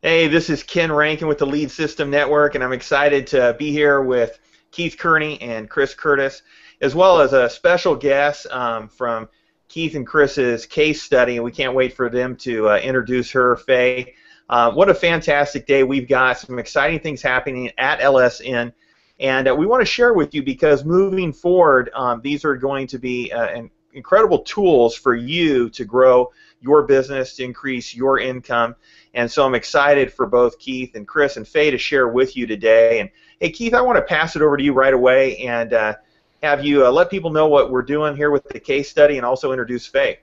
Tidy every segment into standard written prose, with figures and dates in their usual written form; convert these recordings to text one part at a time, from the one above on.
Hey, this is Ken Rankin with the Lead System Network, and I'm excited to be here with Keith Kearney and Chris Curtis, as well as a special guest from Keith and Chris's case study, and we can't wait for them to introduce her, Faye. What a fantastic day we've got, some exciting things happening at LSN, and we want to share with you because moving forward, these are going to be incredible tools for you to grow your business, to increase your income. And so I'm excited for both Keith and Chris and Faye to share with you today. And hey, Keith, I want to pass it over to you right away and have you let people know what we're doing here with the case study and also introduce Faye.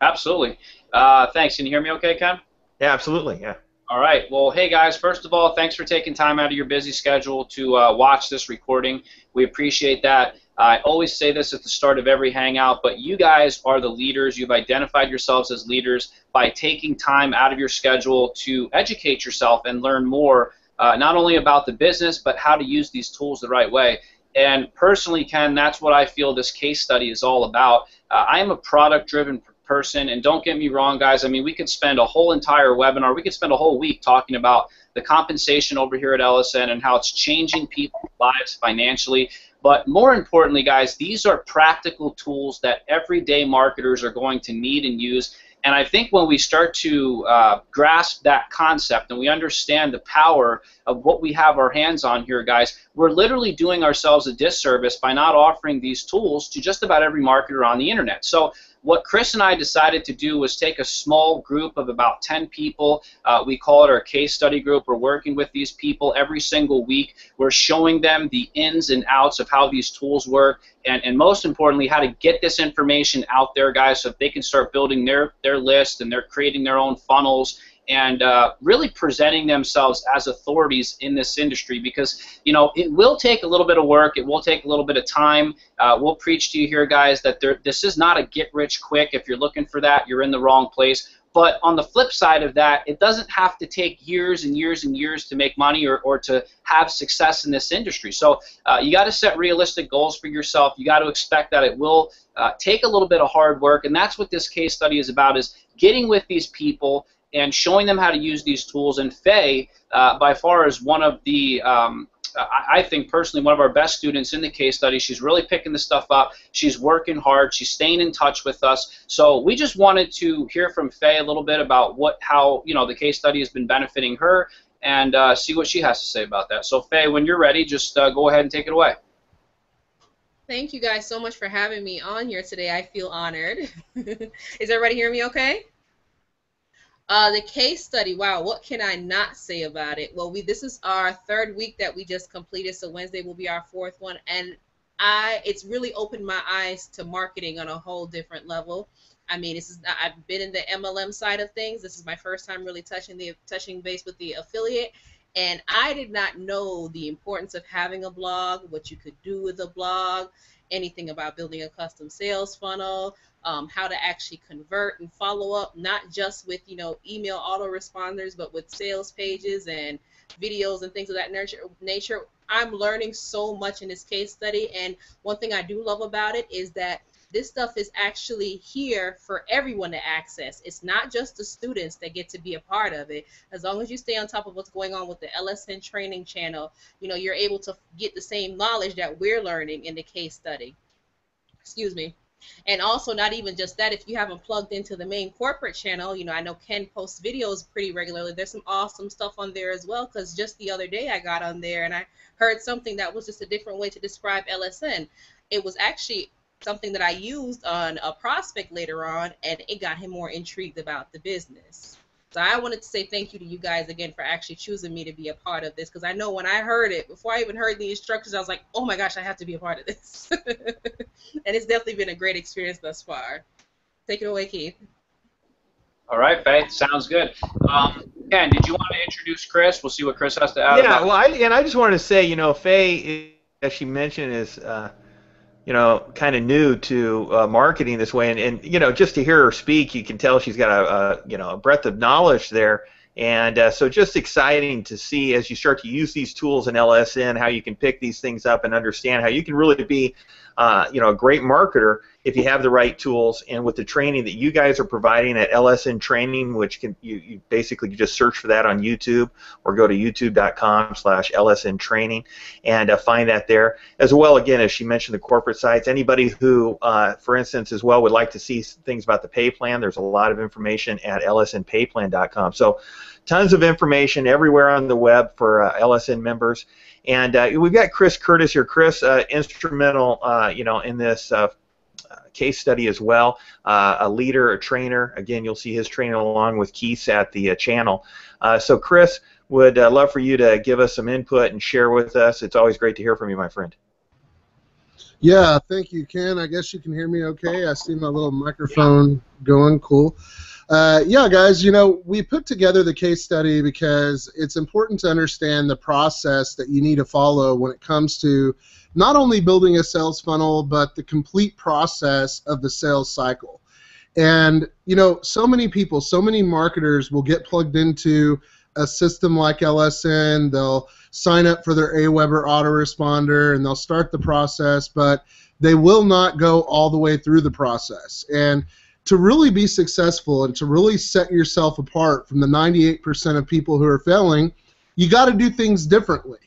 Absolutely. Thanks. Can you hear me okay, Ken? Yeah, absolutely. Yeah. All right. Well, hey, guys, first of all, thanks for taking time out of your busy schedule to watch this recording. We appreciate that. I always say this at the start of every Hangout, but you guys are the leaders. You've identified yourselves as leaders by taking time out of your schedule to educate yourself and learn more, not only about the business, but how to use these tools the right way. And personally, Ken, that's what I feel this case study is all about. I am a product-driven person, and don't get me wrong, guys. I mean, we could spend a whole entire webinar, we could spend a whole week talking about the compensation over here at LSN and how it's changing people's lives financially. But more importantly, guys, these are practical tools that everyday marketers are going to need and use. And I think when we start to grasp that concept and we understand the power of what we have our hands on here, guys, we're literally doing ourselves a disservice by not offering these tools to just about every marketer on the internet. So what Chris and I decided to do was take a small group of about 10 people. We call it our case study group. We're working with these people every single week. We're showing them the ins and outs of how these tools work, and most importantly, how to get this information out there, guys, so that they can start building their list and they're creating their own funnels and really presenting themselves as authorities in this industry, because it will take a little bit of work, it will take a little bit of time. We'll preach to you here, guys, that this is not a get-rich-quick. If you're looking for that, you're in the wrong place. But on the flip side of that, it doesn't have to take years and years and years to make money or to have success in this industry. So you got to set realistic goals for yourself. You got to expect that it will take a little bit of hard work, and that's what this case study is about, is getting with these people and showing them how to use these tools. And Faye, by far, is one of the, I think personally, one of our best students in the case study. She's really picking this stuff up. She's working hard. She's staying in touch with us. So we just wanted to hear from Faye a little bit about how the case study has been benefiting her, and see what she has to say about that. So Faye, when you're ready, just go ahead and take it away. Thank you guys so much for having me on here today. I feel honored. Is everybody hearing me okay? The case study, wow, what can I not say about it? Well, this is our third week that we just completed, so Wednesday will be our fourth one, and it's really opened my eyes to marketing on a whole different level. I mean, I've been in the MLM side of things. This is my first time really touching base with the affiliate, and I did not know the importance of having a blog, what you could do with a blog, anything about building a custom sales funnel, how to actually convert and follow up, not just with email autoresponders, but with sales pages and videos and things of that nature. I'm learning so much in this case study, and one thing I do love about it is that this stuff is actually here for everyone to access. It's not just the students that get to be a part of it. As long as you stay on top of what's going on with the LSN training channel, you're able to get the same knowledge that we're learning in the case study. Excuse me. And also, not even just that, if you haven't plugged into the main corporate channel, I know Ken posts videos pretty regularly. There's some awesome stuff on there as well, because just the other day I got on there and I heard something that was just a different way to describe LSN. It was actually something that I used on a prospect later on, and it got him more intrigued about the business. So I wanted to say thank you to you guys again for actually choosing me to be a part of this, because I know when I heard it, before I even heard the instructions, I was like, oh my gosh, I have to be a part of this. And it's definitely been a great experience thus far. Take it away, Keith. All right, Faye, sounds good. Ken, did you want to introduce Chris? We'll see what Chris has to add. Yeah, well, I just wanted to say, Faye, as she mentioned, is kind of new to marketing this way, and just to hear her speak, you can tell she's got a breadth of knowledge there, and so just exciting to see as you start to use these tools in LSN how you can pick these things up and understand how you can really be a great marketer if you have the right tools, and with the training that you guys are providing at LSN Training, which you basically just search for that on YouTube or go to youtube.com/LSN Training and find that there. As well, again, as she mentioned, the corporate sites. Anybody who, for instance, as well would like to see things about the pay plan, there's a lot of information at lsnpayplan.com. So tons of information everywhere on the web for LSN members. And we've got Chris Curtis here. Chris, instrumental, in this case study as well. A leader, a trainer. Again, you'll see his training along with Keith at the channel. So, Chris, would love for you to give us some input and share with us. It's always great to hear from you, my friend. Yeah, thank you, Ken. I guess you can hear me okay. I see my little microphone going. Cool. Yeah, guys, we put together the case study because it's important to understand the process that you need to follow when it comes to not only building a sales funnel, but the complete process of the sales cycle. And, so many people, so many marketers will get plugged into a system like LSN. They'll sign up for their AWeber autoresponder, and they'll start the process, but they will not go all the way through the process. And to really be successful and to really set yourself apart from the 98% of people who are failing, you got to do things differently.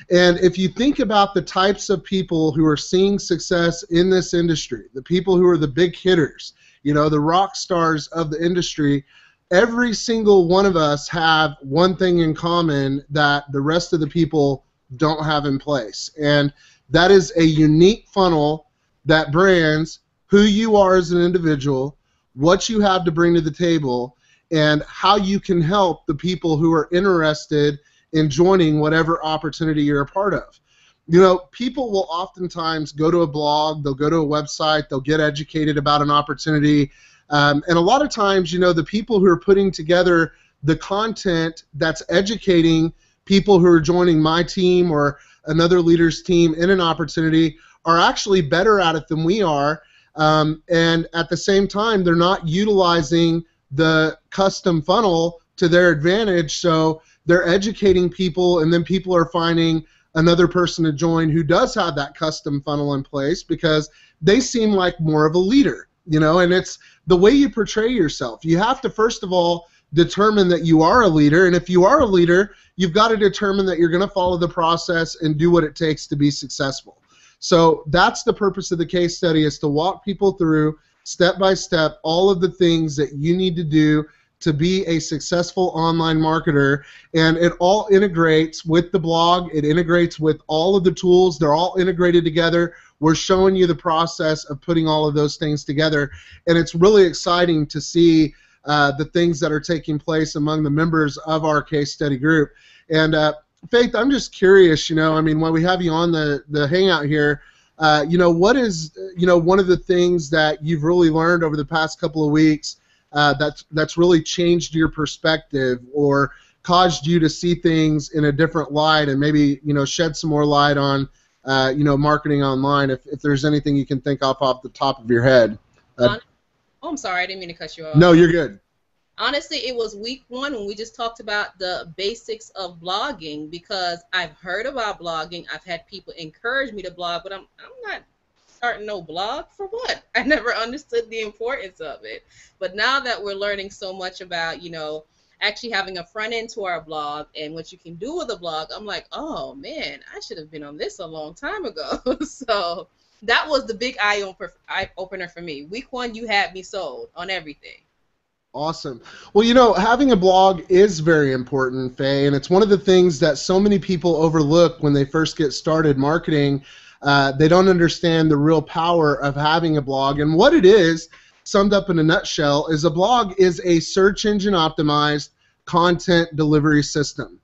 And if you think about the types of people who are seeing success in this industry, the people who are the big hitters, the rock stars of the industry, every single one of us have one thing in common that the rest of the people don't have in place. And that is a unique funnel that brands who you are as an individual, what you have to bring to the table, and how you can help the people who are interested in joining whatever opportunity you're a part of. People will oftentimes go to a blog, they'll go to a website, they'll get educated about an opportunity, and a lot of times, the people who are putting together the content that's educating people who are joining my team or another leader's team in an opportunity are actually better at it than we are. And at the same time, they're not utilizing the custom funnel to their advantage, so they're educating people, and then people are finding another person to join who does have that custom funnel in place because they seem like more of a leader, and it's the way you portray yourself. You have to, first of all, determine that you are a leader, and if you are a leader, you've got to determine that you're going to follow the process and do what it takes to be successful. So that's the purpose of the case study, is to walk people through step by step all of the things that you need to do to be a successful online marketer, and it all integrates with the blog. It integrates with all of the tools. They're all integrated together. We're showing you the process of putting all of those things together, and it's really exciting to see the things that are taking place among the members of our case study group. And Faith, I'm just curious, while we have you on the Hangout here, what is, one of the things that you've really learned over the past couple of weeks that's really changed your perspective or caused you to see things in a different light, and maybe, shed some more light on, marketing online, if there's anything you can think off the top of your head. I'm sorry, I didn't mean to cut you off. No, you're good. Honestly, it was week 1 when we just talked about the basics of blogging, because I've heard about blogging. I've had people encourage me to blog, but I'm not starting no blog for what? I never understood the importance of it. But now that we're learning so much about, actually having a front end to our blog and what you can do with a blog, I'm like, oh man, I should have been on this a long time ago. So that was the big eye opener for me. Week 1, you had me sold on everything. Awesome. Well, having a blog is very important, Faye, and it's one of the things that so many people overlook when they first get started marketing. They don't understand the real power of having a blog. And what it is, summed up in a nutshell, is a blog is a search engine optimized content delivery system.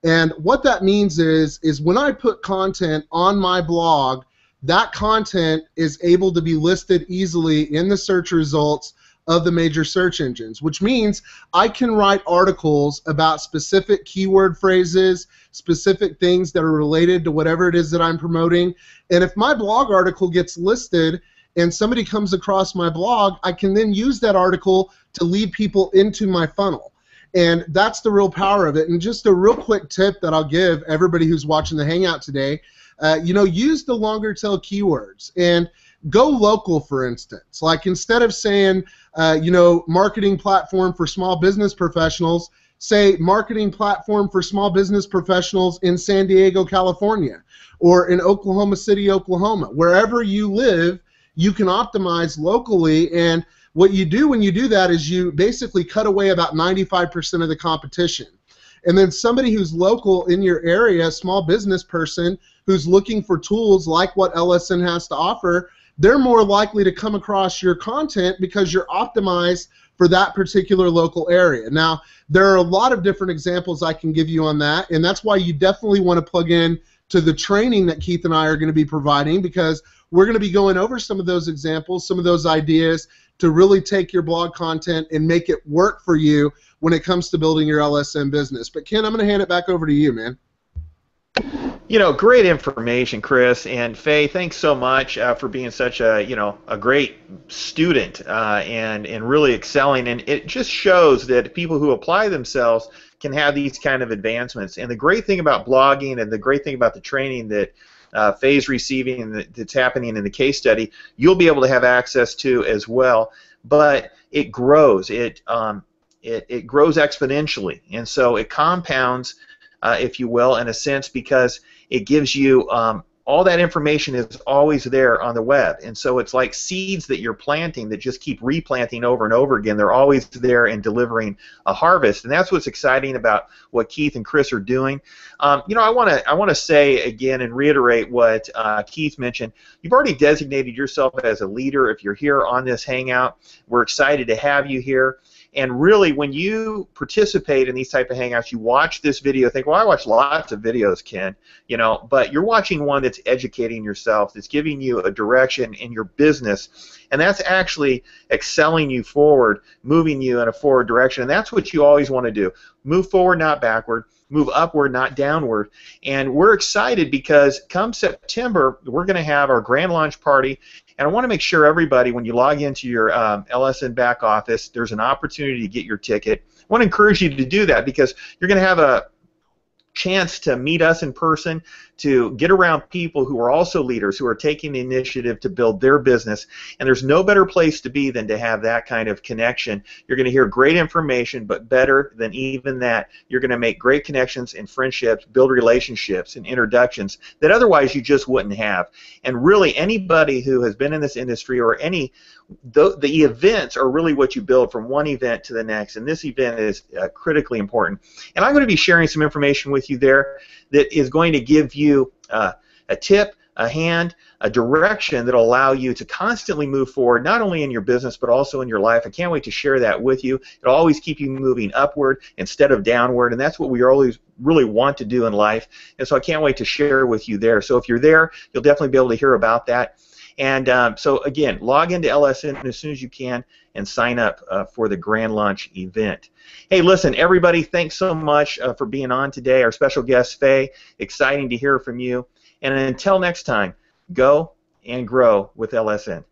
And what that means is when I put content on my blog, that content is able to be listed easily in the search results of the major search engines, which means I can write articles about specific keyword phrases, specific things that are related to whatever it is that I'm promoting. And if my blog article gets listed and somebody comes across my blog, I can then use that article to lead people into my funnel. And that's the real power of it. And just a real quick tip that I'll give everybody who's watching the Hangout today, use the longer tail keywords and go local, for instance. Like instead of saying, marketing platform for small business professionals, say marketing platform for small business professionals in San Diego, California, or in Oklahoma City, Oklahoma. Wherever you live, you can optimize locally, and what you do when you do that is you basically cut away about 95% of the competition. And then somebody who's local in your area, a small business person who's looking for tools like what LSN has to offer, they're more likely to come across your content because you're optimized for that particular local area. Now, there are a lot of different examples I can give you on that, and that's why you definitely want to plug in to the training that Keith and I are going to be providing, because we're going to be going over some of those examples, some of those ideas to really take your blog content and make it work for you when it comes to building your LSN business. But Ken, I'm going to hand it back over to you, man. Great information, Chris, and Faye. Thanks so much for being such a a great student and really excelling. And it just shows that people who apply themselves can have these kind of advancements. And the great thing about blogging and the great thing about the training that Faye's receiving and that's happening in the case study, you'll be able to have access to as well. But it grows. It grows exponentially, and so it compounds, if you will, in a sense, because it gives you all that information is always there on the web. And so it's like seeds that you're planting that just keep replanting over and over again. They're always there and delivering a harvest. And that's what's exciting about what Keith and Chris are doing. I want to say again and reiterate what Keith mentioned. You've already designated yourself as a leader if you're here on this Hangout. We're excited to have you here. And really, when you participate in these type of hangouts, you watch this video, think, well, I watch lots of videos, Ken, but you're watching one that's educating yourself, that's giving you a direction in your business, and that's actually excelling you forward, moving you in a forward direction, and that's what you always want to do. Move forward, not backward. Move upward, not downward. And we're excited because come September, we're going to have our grand launch party. And I want to make sure everybody, when you log into your LSN back office, there's an opportunity to get your ticket. I want to encourage you to do that because you're going to have a chance to meet us in person, to get around people who are also leaders, who are taking the initiative to build their business. And there's no better place to be than to have that kind of connection. You're going to hear great information, but better than even that, you're going to make great connections and friendships, build relationships and introductions that otherwise you just wouldn't have. And really, anybody who has been in this industry or the events are really what you build from one event to the next, and this event is critically important. And I'm going to be sharing some information with you there that is going to give you a tip, a hand, a direction that will allow you to constantly move forward, not only in your business but also in your life. I can't wait to share that with you. It'll always keep you moving upward instead of downward, and that's what we always really want to do in life. And so I can't wait to share with you there. So if you're there, you'll definitely be able to hear about that. And so again, log into LSN as soon as you can and sign up for the Grand Launch event. Hey, listen, everybody, thanks so much for being on today. Our special guest, Faye, exciting to hear from you. And until next time, go and grow with LSN.